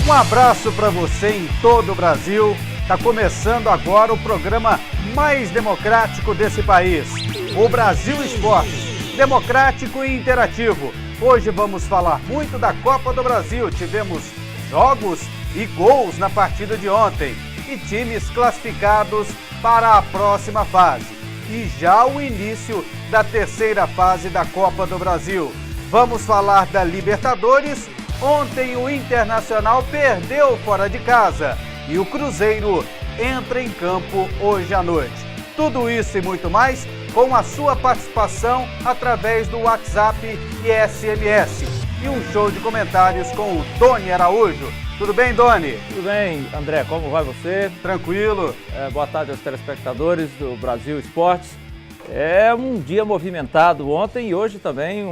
Um abraço para você em todo o Brasil. Está começando agora o programa mais democrático desse país, o Brasil Esporte, democrático e interativo. Hoje vamos falar muito da Copa do Brasil. Tivemos jogos e gols na partida de ontem e times classificados para a próxima fase. E já o início da terceira fase da Copa do Brasil. Vamos falar da Libertadores. Ontem o Internacional perdeu fora de casa e o Cruzeiro entra em campo hoje à noite. Tudo isso e muito mais com a sua participação através do WhatsApp e SMS. E um show de comentários com o Doni Araújo. Tudo bem, Doni? Tudo bem, André. Como vai você? Tranquilo. Boa tarde aos telespectadores do Brasil Esportes. É um dia movimentado ontem e hoje também,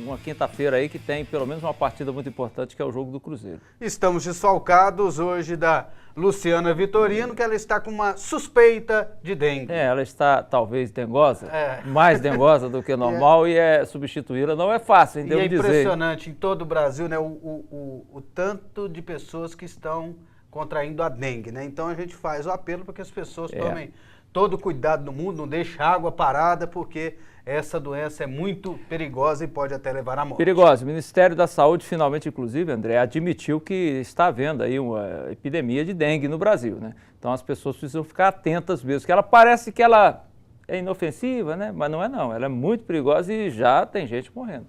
uma quinta-feira aí que tem pelo menos uma partida muito importante que é o jogo do Cruzeiro. Estamos desfalcados hoje da Luciana Vitorino, que ela está com uma suspeita de dengue. Ela está talvez dengosa, mais dengosa do que normal e substituí-la não é fácil, hein, devo dizer. Impressionante em todo o Brasil, né, o tanto de pessoas que estão contraindo a dengue, né? Então a gente faz o apelo para que as pessoas tomem todo o cuidado do mundo, não deixe água parada, porque essa doença é muito perigosa e pode até levar à morte. Perigosa. O Ministério da Saúde, finalmente, inclusive, André, admitiu que está havendo aí uma epidemia de dengue no Brasil, né? Então as pessoas precisam ficar atentas mesmo, porque ela parece que ela é inofensiva, né? Mas não é não, ela é muito perigosa e já tem gente morrendo.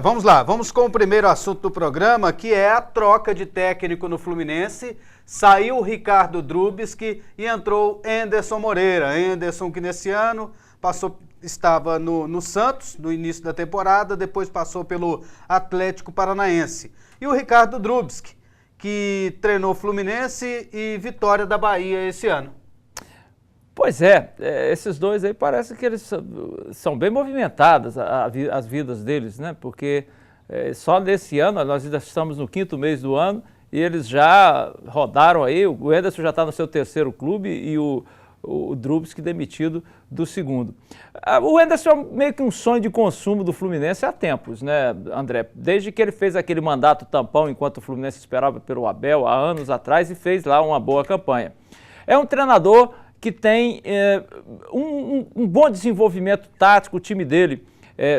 Vamos lá, vamos com o primeiro assunto do programa, que é a troca de técnico no Fluminense. Saiu o Ricardo Drubsky e entrou Anderson Moreira. Anderson que nesse ano estava no Santos, no início da temporada, depois passou pelo Atlético Paranaense. E o Ricardo Drubsky, que treinou Fluminense e Vitória da Bahia esse ano. Pois esses dois aí parece que eles são bem movimentadas as vidas deles, né? Porque só nesse ano, nós ainda estamos no 5º mês do ano, e eles já rodaram aí, o Anderson já está no seu 3º clube e o Drubsky demitido do 2º. O Anderson é meio que um sonho de consumo do Fluminense há tempos, né, André? Desde que ele fez aquele mandato tampão enquanto o Fluminense esperava pelo Abel há anos atrás e fez lá uma boa campanha. É um treinador que tem um bom desenvolvimento tático, o time dele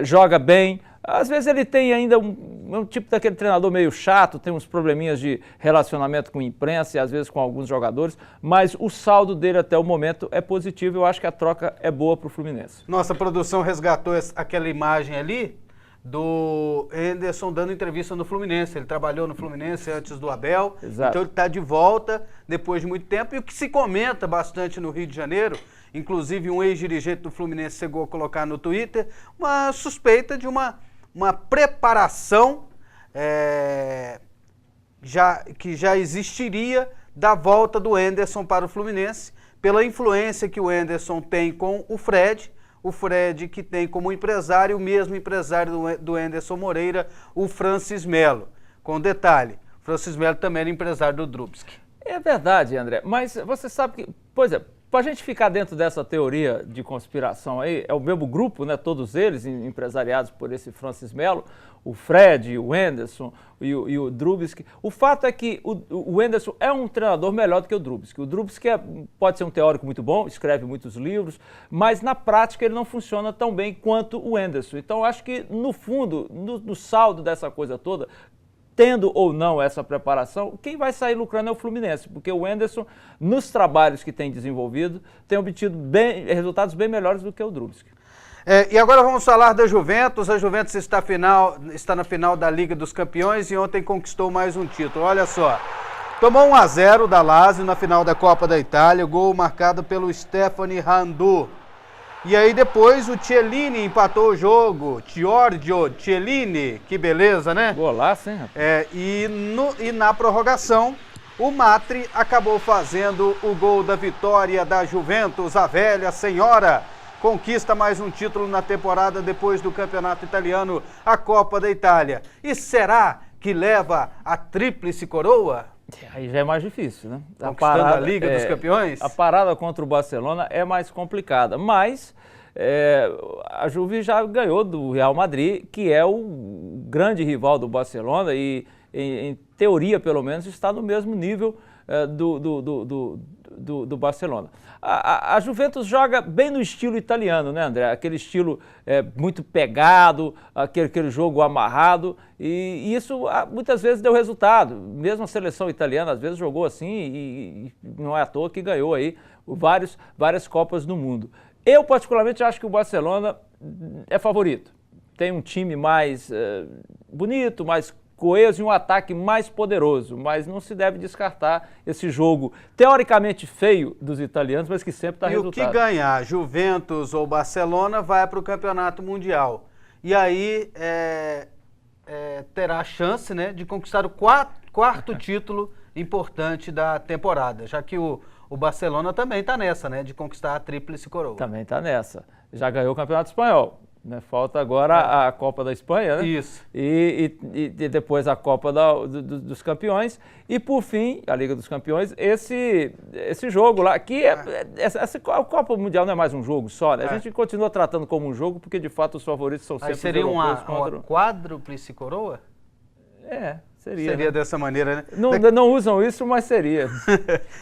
joga bem. Às vezes ele tem ainda um tipo daquele treinador meio chato, tem uns probleminhas de relacionamento com a imprensa e às vezes com alguns jogadores, mas o saldo dele até o momento é positivo. Eu acho que a troca é boa para o Fluminense. Nossa produção resgatou aquela imagem ali do Anderson dando entrevista no Fluminense. Ele trabalhou no Fluminense antes do Abel. Exato. Então ele está de volta depois de muito tempo. E o que se comenta bastante no Rio de Janeiro, inclusive um ex-dirigente do Fluminense chegou a colocar no Twitter, uma suspeita de uma preparação que já existiria da volta do Anderson para o Fluminense, pela influência que o Anderson tem com o Fred que tem como empresário o mesmo empresário do Anderson Moreira, o Francis Melo. Com detalhe, o Francis Melo também era empresário do Drubsky. É verdade, André, mas você sabe que, para a gente ficar dentro dessa teoria de conspiração aí, é o mesmo grupo, né? Todos eles empresariados por esse Francis Melo, o Fred, o Anderson e o Drubsky. O fato é que o Anderson é um treinador melhor do que o Drubsky. O Drubsky pode ser um teórico muito bom, escreve muitos livros, mas na prática ele não funciona tão bem quanto o Anderson. Então eu acho que no fundo, no saldo dessa coisa toda, tendo ou não essa preparação, quem vai sair lucrando é o Fluminense, porque o Anderson, nos trabalhos que tem desenvolvido, tem obtido resultados bem melhores do que o Drubsky. E agora vamos falar da Juventus. A Juventus está na final da Liga dos Campeões e ontem conquistou mais um título. Olha só, tomou 1-0 da Lazio na final da Copa da Itália, gol marcado pelo Stefani Randu. E aí depois o Chiellini empatou o jogo, Giorgio Chiellini, que beleza, né? Golaço, hein, rapaz? E na prorrogação, o Matri acabou fazendo o gol da vitória da Juventus, a velha senhora. Conquista mais um título na temporada depois do campeonato italiano, a Copa da Itália. E será que leva a tríplice coroa? Aí já é mais difícil, né? Conquistando a Liga dos Campeões? A parada contra o Barcelona é mais complicada, mas a Juve já ganhou do Real Madrid, que é o grande rival do Barcelona, e em teoria pelo menos, está no mesmo nível do Barcelona. A Juventus joga bem no estilo italiano, né, André? Aquele estilo muito pegado, aquele jogo amarrado, e isso muitas vezes deu resultado. Mesmo a seleção italiana às vezes jogou assim e não é à toa que ganhou aí várias Copas do Mundo. Eu particularmente acho que o Barcelona é favorito. Tem um time mais bonito, mais coeso e um ataque mais poderoso, mas não se deve descartar esse jogo teoricamente feio dos italianos, mas que sempre está resultado. E o que ganhar, Juventus ou Barcelona, vai para o Campeonato Mundial. E aí terá a chance, né, de conquistar o quarto título importante da temporada, já que o Barcelona também está nessa, né, de conquistar a tríplice coroa. Também está nessa. Já ganhou o Campeonato Espanhol. Né? Falta agora a Copa da Espanha, né? Isso. E depois a Copa dos Campeões. E, por fim, a Liga dos Campeões, esse jogo lá, que a Copa Mundial não é mais um jogo só, né? A gente continua tratando como um jogo, porque, de fato, os favoritos são sempre os europeus contra... uma quádruplice coroa? Seria. Seria, né? Dessa maneira, né? Não usam isso, mas seria.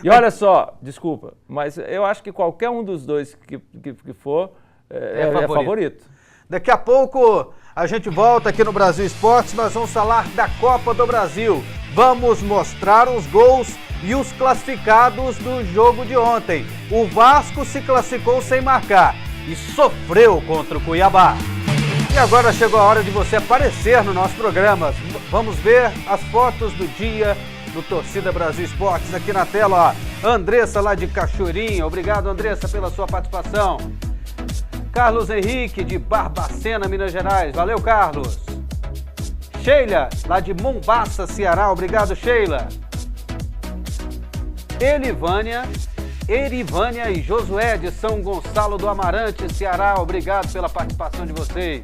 E olha só, desculpa, mas eu acho que qualquer um dos dois que for é favorito. Daqui a pouco a gente volta aqui no Brasil Esportes, nós vamos falar da Copa do Brasil. Vamos mostrar os gols e os classificados do jogo de ontem. O Vasco se classificou sem marcar e sofreu contra o Cuiabá. E agora chegou a hora de você aparecer no nosso programa. Vamos ver as fotos do dia do Torcida Brasil Esportes aqui na tela. Ó. Andressa lá de Cachoeirinha, obrigado Andressa pela sua participação. Carlos Henrique, de Barbacena, Minas Gerais. Valeu, Carlos. Sheila, lá de Mombaça, Ceará. Obrigado, Sheila. Erivânia e Josué, de São Gonçalo do Amarante, Ceará. Obrigado pela participação de vocês.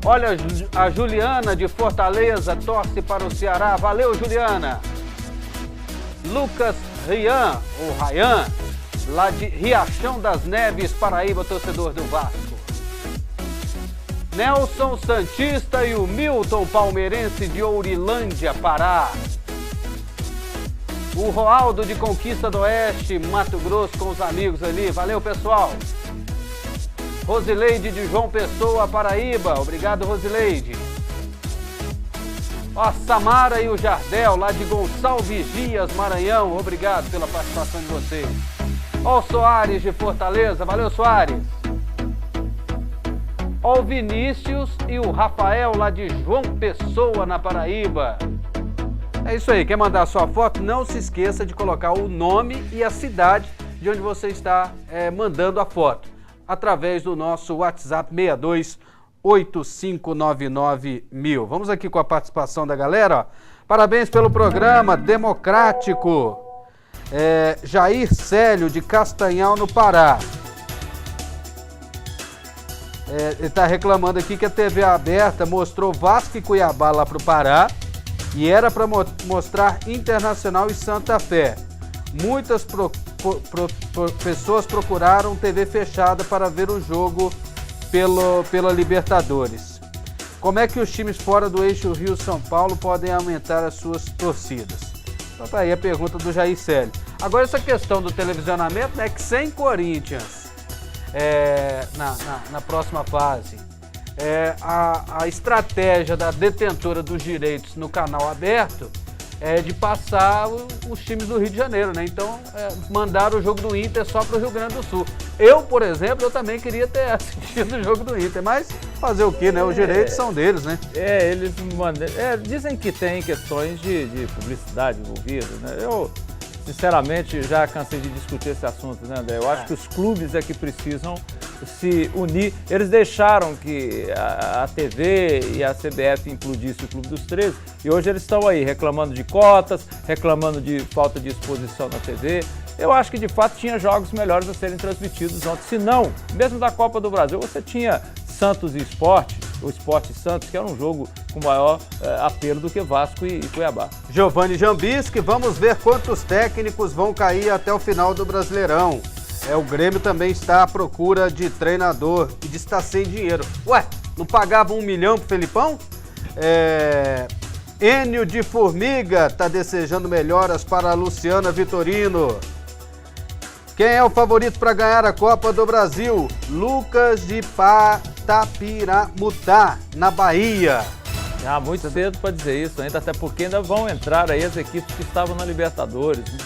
Olha, a Juliana, de Fortaleza, torce para o Ceará. Valeu, Juliana. Lucas Ryan, ou Ryan, lá de Riachão das Neves, Paraíba, torcedor do Vasco. Nelson Santista e o Milton Palmeirense de Ourilândia, Pará. O Roaldo de Conquista do Oeste, Mato Grosso, com os amigos ali. Valeu, pessoal. Rosileide de João Pessoa, Paraíba. Obrigado, Rosileide. Ó, Samara e o Jardel, lá de Gonçalves Dias, Maranhão. Obrigado pela participação de vocês. Ó, o Soares de Fortaleza. Valeu, Soares. Ó, o Vinícius e o Rafael, lá de João Pessoa, na Paraíba. É isso aí, quer mandar a sua foto? Não se esqueça de colocar o nome e a cidade de onde você está mandando a foto, através do nosso WhatsApp 6285991000. Vamos aqui com a participação da galera. Ó. Parabéns pelo programa democrático. Jair Célio, de Castanhal, no Pará. Ele está reclamando aqui que a TV aberta mostrou Vasco e Cuiabá lá para o Pará e era para mostrar Internacional e Santa Fé. Muitas pessoas procuraram TV fechada para ver o jogo pela Libertadores. Como é que os times fora do eixo Rio-São Paulo podem aumentar as suas torcidas? Então tá aí a pergunta do Jair Célio. Agora essa questão do televisionamento, né, que sem Corinthians na próxima fase, a estratégia da detentora dos direitos no canal aberto é de passar os times do Rio de Janeiro, né? Então, mandar o jogo do Inter só para o Rio Grande do Sul. Eu, por exemplo, eu também queria ter assistido o jogo do Inter, mas fazer o quê, né? Os direitos são deles, né? Eles mandam. Dizem que tem questões de publicidade envolvidas, né? Eu, sinceramente, já cansei de discutir esse assunto, né, André? Eu acho que os clubes é que precisam se unir. Eles deixaram que a TV e a CBF implodissem o Clube dos 13 e hoje eles estão aí reclamando de cotas, reclamando de falta de exposição na TV. Eu acho que de fato tinha jogos melhores a serem transmitidos ontem. Se não, mesmo da Copa do Brasil, você tinha Santos e Sport, o Sport Santos, que era um jogo com maior apelo do que Vasco e Cuiabá. Giovanni Jambischi, vamos ver quantos técnicos vão cair até o final do Brasileirão. O Grêmio também está à procura de treinador e de estar sem dinheiro. Ué, não pagava 1 milhão pro Felipão? Enio de Formiga está desejando melhoras para a Luciana Vitorino. Quem é o favorito para ganhar a Copa do Brasil? Lucas de Tapiramutá, na Bahia. Muito cedo para dizer isso ainda, até porque ainda vão entrar aí as equipes que estavam na Libertadores. Né?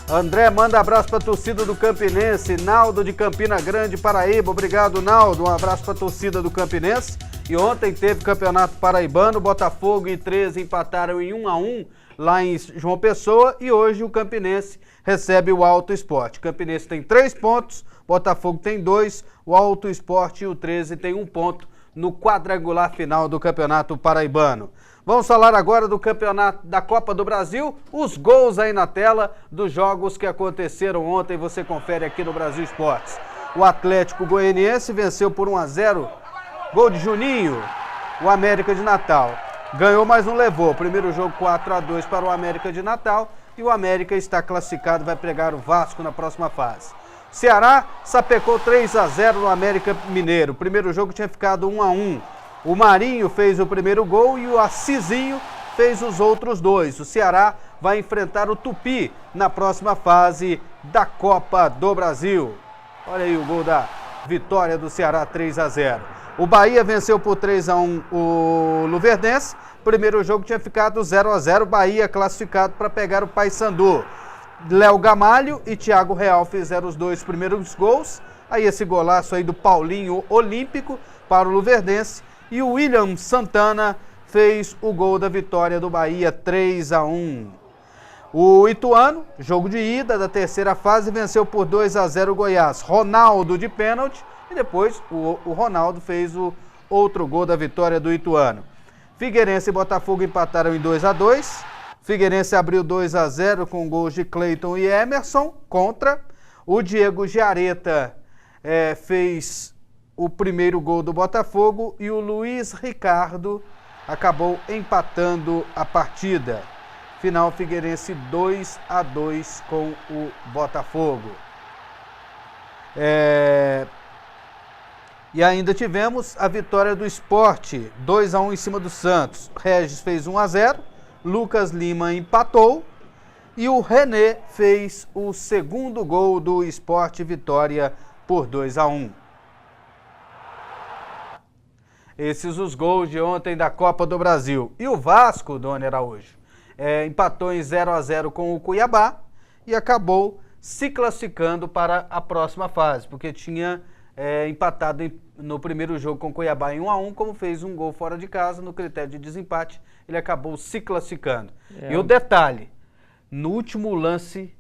André, manda abraço para a torcida do Campinense. Naldo de Campina Grande, Paraíba. Obrigado, Naldo. Um abraço para a torcida do Campinense. E ontem teve Campeonato Paraibano. Botafogo e 13 empataram em 1-1 lá em João Pessoa. E hoje o Campinense recebe o Alto Esporte. O Campinense tem 3 pontos, Botafogo tem 2, o Alto Esporte e o 13 tem 1 ponto no quadrangular final do Campeonato Paraibano. Vamos falar agora do campeonato da Copa do Brasil, os gols aí na tela dos jogos que aconteceram ontem, você confere aqui no Brasil Esportes. O Atlético Goianiense venceu por 1-0, gol de Juninho, o América de Natal. Ganhou, mas não levou. Primeiro jogo 4-2 para o América de Natal e o América está classificado, vai pegar o Vasco na próxima fase. Ceará sapecou 3-0 no América Mineiro. O primeiro jogo tinha ficado 1-1. O Marinho fez o primeiro gol e o Assisinho fez os outros 2. O Ceará vai enfrentar o Tupi na próxima fase da Copa do Brasil. Olha aí o gol da vitória do Ceará, 3-0. O Bahia venceu por 3-1 o Luverdense. Primeiro jogo tinha ficado 0-0. Bahia classificado para pegar o Paysandu. Léo Gamalho e Thiago Real fizeram os 2 primeiros gols. Aí esse golaço aí do Paulinho Olímpico para o Luverdense. E o William Santana fez o gol da vitória do Bahia, 3-1. O Ituano, jogo de ida da terceira fase, venceu por 2-0 o Goiás. Ronaldo de pênalti e depois o Ronaldo fez o outro gol da vitória do Ituano. Figueirense e Botafogo empataram em 2-2. Figueirense abriu 2-0 com gols de Cleiton e Emerson contra. O Diego Giareta fez o primeiro gol do Botafogo e o Luiz Ricardo acabou empatando a partida. Final Figueirense 2-2 com o Botafogo. E ainda tivemos a vitória do Sport, 2-1 em cima do Santos. Regis fez 1-0. Lucas Lima empatou e o René fez o segundo gol do Sport, vitória por 2-1. Esses os gols de ontem da Copa do Brasil. E o Vasco, Dona Araújo, empatou em 0-0 com o Cuiabá e acabou se classificando para a próxima fase, porque tinha empatado no primeiro jogo com o Cuiabá em 1-1, como fez um gol fora de casa, no critério de desempate, ele acabou se classificando. E o detalhe, no último lance,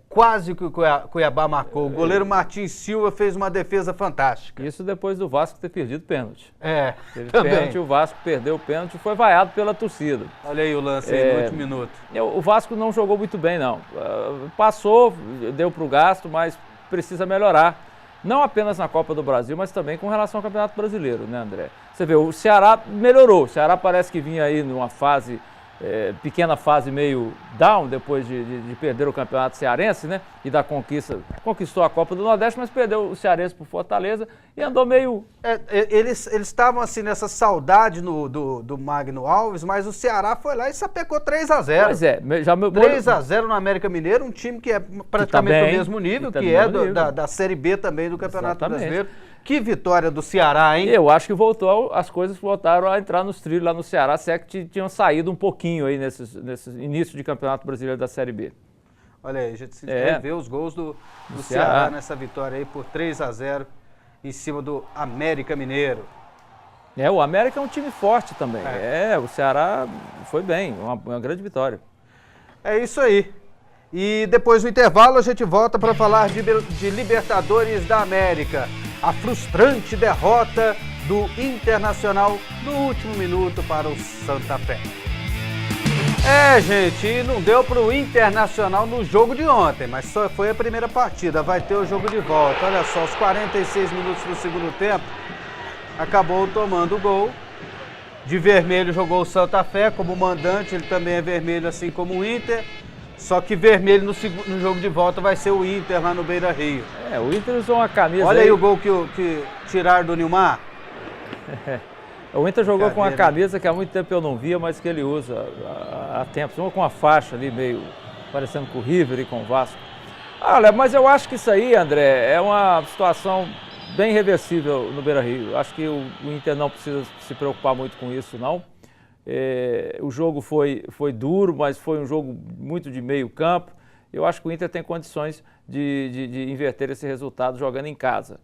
quase que o Cuiabá marcou. O goleiro Martins Silva fez uma defesa fantástica. Isso depois do Vasco ter perdido pênalti. Teve também. Pênalti, o Vasco perdeu o pênalti e foi vaiado pela torcida. Olha aí o lance aí no último minuto. O Vasco não jogou muito bem, não. Passou, deu para o gasto, mas precisa melhorar. Não apenas na Copa do Brasil, mas também com relação ao Campeonato Brasileiro, né, André? Você vê, o Ceará melhorou. O Ceará parece que vinha aí numa fase, pequena fase meio down, depois de perder o Campeonato Cearense, né? E da conquistou a Copa do Nordeste, mas perdeu o Cearense por Fortaleza e andou meio... Eles estavam assim nessa saudade do Magno Alves, mas o Ceará foi lá e sapecou 3-0. Pois é. 3-0 no América Mineiro, um time que é praticamente do mesmo nível, que é da Série B também do Campeonato Brasileiro. Que vitória do Ceará, hein? Eu acho que as coisas voltaram a entrar nos trilhos lá no Ceará, se é que tinham saído um pouquinho aí nesse início de Campeonato Brasileiro da Série B. Olha aí, a gente se vê os gols do Ceará nessa vitória aí por 3-0 em cima do América Mineiro. O América é um time forte também. O Ceará foi bem, uma grande vitória. É isso aí. E depois do intervalo a gente volta para falar de Libertadores da América. A frustrante derrota do Internacional no último minuto para o Santa Fé. Gente, não deu para o Internacional no jogo de ontem, mas só foi a primeira partida, vai ter o jogo de volta. Olha só, os 46 minutos do segundo tempo, acabou tomando o gol. De vermelho jogou o Santa Fé como mandante, ele também é vermelho assim como o Inter. Só que vermelho no jogo de volta vai ser o Inter lá no Beira-Rio. O Inter usou uma camisa... Olha aí o gol que tiraram do Nilmar. O Inter jogou com uma camisa que há muito tempo eu não via, mas que ele usa há tempos. Uma com uma faixa ali meio parecendo com o River e com o Vasco. Olha, mas eu acho que isso aí, André, é uma situação bem reversível no Beira-Rio. Acho que o Inter não precisa se preocupar muito com isso, não. O jogo foi duro, mas foi um jogo muito de meio campo. Eu acho que o Inter tem condições de inverter esse resultado jogando em casa.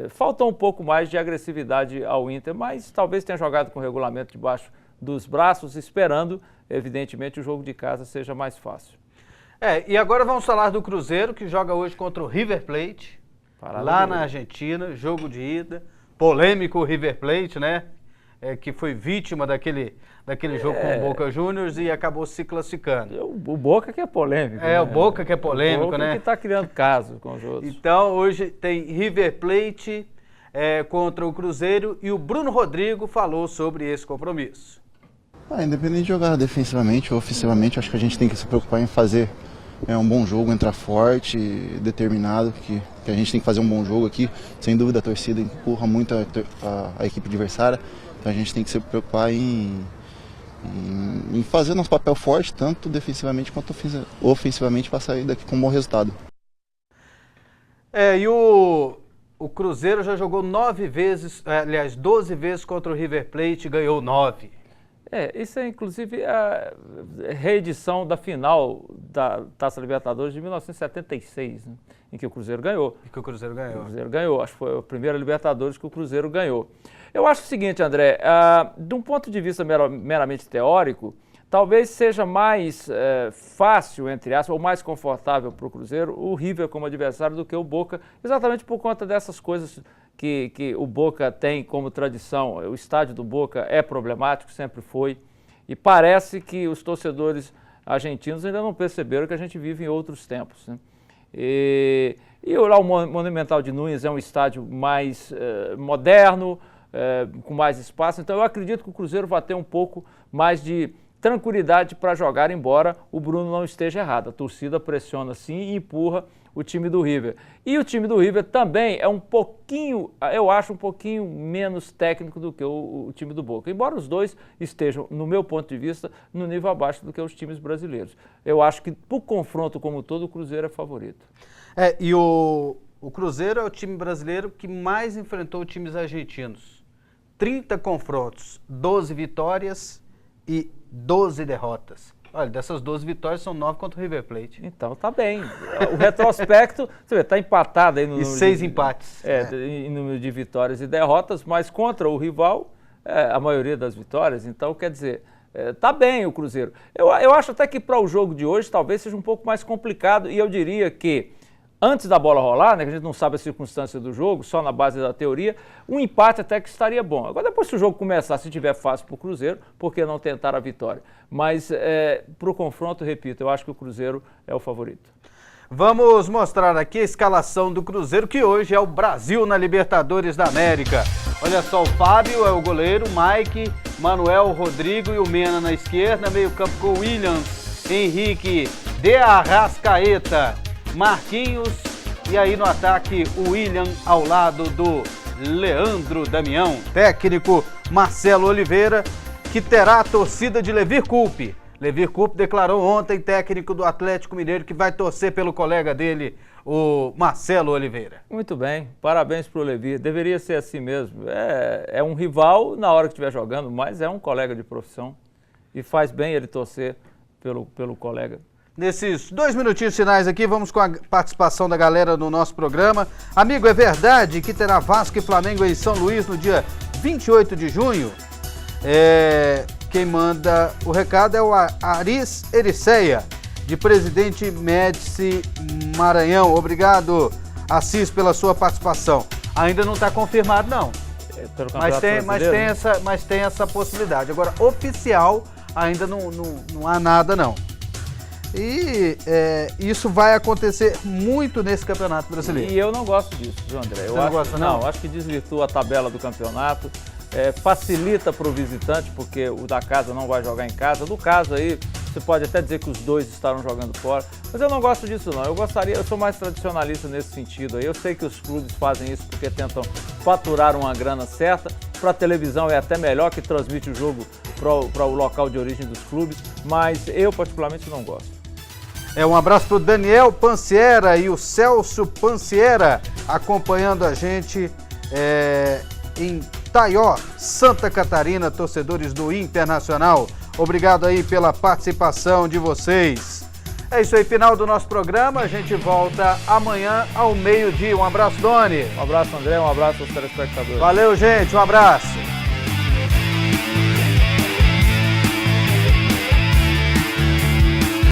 Falta um pouco mais de agressividade ao Inter, mas talvez tenha jogado com o regulamento debaixo dos braços, esperando, evidentemente, o jogo de casa seja mais fácil. E agora vamos falar do Cruzeiro, que joga hoje contra o River Plate, lá na Argentina, jogo de ida. Polêmico o River Plate, né? Que foi vítima daquele jogo com o Boca Juniors e acabou se classificando. O Boca que é polêmico. Né? O Boca que é polêmico, o Boca né? que está criando caso com os outros. Então, hoje tem River Plate contra o Cruzeiro e o Bruno Rodrigo falou sobre esse compromisso. Independente de jogar defensivamente ou ofensivamente, acho que a gente tem que se preocupar em fazer um bom jogo, entrar forte, determinado, que a gente tem que fazer um bom jogo aqui. Sem dúvida a torcida empurra muito a equipe adversária, então a gente tem que se preocupar em fazer nosso papel forte, tanto defensivamente quanto ofensivamente, para sair daqui com um bom resultado. E o Cruzeiro já jogou 12 vezes contra o River Plate e ganhou 9. Isso é inclusive a reedição da final da Taça Libertadores de 1976, né, em que o Cruzeiro ganhou. E que o Cruzeiro ganhou. O Cruzeiro ganhou, acho que foi a primeira Libertadores que o Cruzeiro ganhou. Eu acho o seguinte, André, de um ponto de vista meramente teórico, talvez seja mais fácil, entre aspas, ou mais confortável para o Cruzeiro o River como adversário do que o Boca, exatamente por conta dessas coisas que o Boca tem como tradição. O estádio do Boca é problemático, sempre foi, e parece que os torcedores argentinos ainda não perceberam que a gente vive em outros tempos, né? E lá o Monumental de Núñez é um estádio mais moderno, com mais espaço, então eu acredito que o Cruzeiro vai ter um pouco mais de tranquilidade para jogar, embora o Bruno não esteja errado. A torcida pressiona sim e empurra o time do River. E o time do River também é um pouquinho, eu acho, um pouquinho menos técnico do que o time do Boca. Embora os dois estejam, no meu ponto de vista, no nível abaixo do que os times brasileiros. Eu acho que, por confronto como todo, o Cruzeiro é favorito. E o Cruzeiro é o time brasileiro que mais enfrentou times argentinos. 30 confrontos, 12 vitórias e 12 derrotas. Olha, dessas 12 vitórias são 9 contra o River Plate. Então tá bem. O retrospecto, você vê, tá empatado aí no número 6 empates. Em número de vitórias e derrotas, mas contra o rival, a maioria das vitórias. Então, quer dizer, tá bem o Cruzeiro. Eu acho até que para o jogo de hoje talvez seja um pouco mais complicado, e eu diria que antes da bola rolar, né, que a gente não sabe a circunstância do jogo, só na base da teoria, um empate até que estaria bom. Agora, depois que o jogo começar, se tiver fácil para o Cruzeiro, por que não tentar a vitória? Mas, para o confronto, repito, eu acho que o Cruzeiro é o favorito. Vamos mostrar aqui a escalação do Cruzeiro, que hoje é o Brasil na Libertadores da América. Olha só, o Fábio é o goleiro, Mike, Manuel, Rodrigo e o Mena na esquerda, meio campo com Williams, Henrique, De Arrascaeta, Marquinhos, e aí no ataque o William ao lado do Leandro Damião. Técnico Marcelo Oliveira, que terá a torcida de Levir Coupe. Levir Coupe declarou ontem, técnico do Atlético Mineiro, que vai torcer pelo colega dele, o Marcelo Oliveira. Muito bem, parabéns para o Levir, deveria ser assim mesmo. É um rival na hora que estiver jogando, mas é um colega de profissão e faz bem ele torcer pelo colega. Nesses 2 minutinhos finais aqui, vamos com a participação da galera no nosso programa. Amigo, é verdade que terá Vasco e Flamengo em São Luís no dia 28 de junho? Quem manda o recado é o Aris Ericeia, de Presidente Médici Maranhão. Obrigado, Assis, pela sua participação. Ainda não está confirmado, não. Mas tem essa possibilidade. Agora, oficial, ainda não há nada, não. E isso vai acontecer muito nesse Campeonato Brasileiro. E eu não gosto disso, viu, André? Eu acho que desvirtua a tabela do campeonato, facilita para o visitante, porque o da casa não vai jogar em casa. No caso aí, você pode até dizer que os dois estarão jogando fora, mas eu não gosto disso não. Eu sou mais tradicionalista nesse sentido aí. Eu sei que os clubes fazem isso porque tentam faturar uma grana certa, para a televisão é até melhor, que transmite o jogo para o local de origem dos clubes, mas eu particularmente não gosto. Um abraço para o Daniel Panciera e o Celso Panciera acompanhando a gente em Taió, Santa Catarina, torcedores do Internacional. Obrigado aí pela participação de vocês. É isso aí, final do nosso programa. A gente volta amanhã ao meio-dia. Um abraço, Doni. Um abraço, André. Um abraço aos telespectadores. Valeu, gente. Um abraço.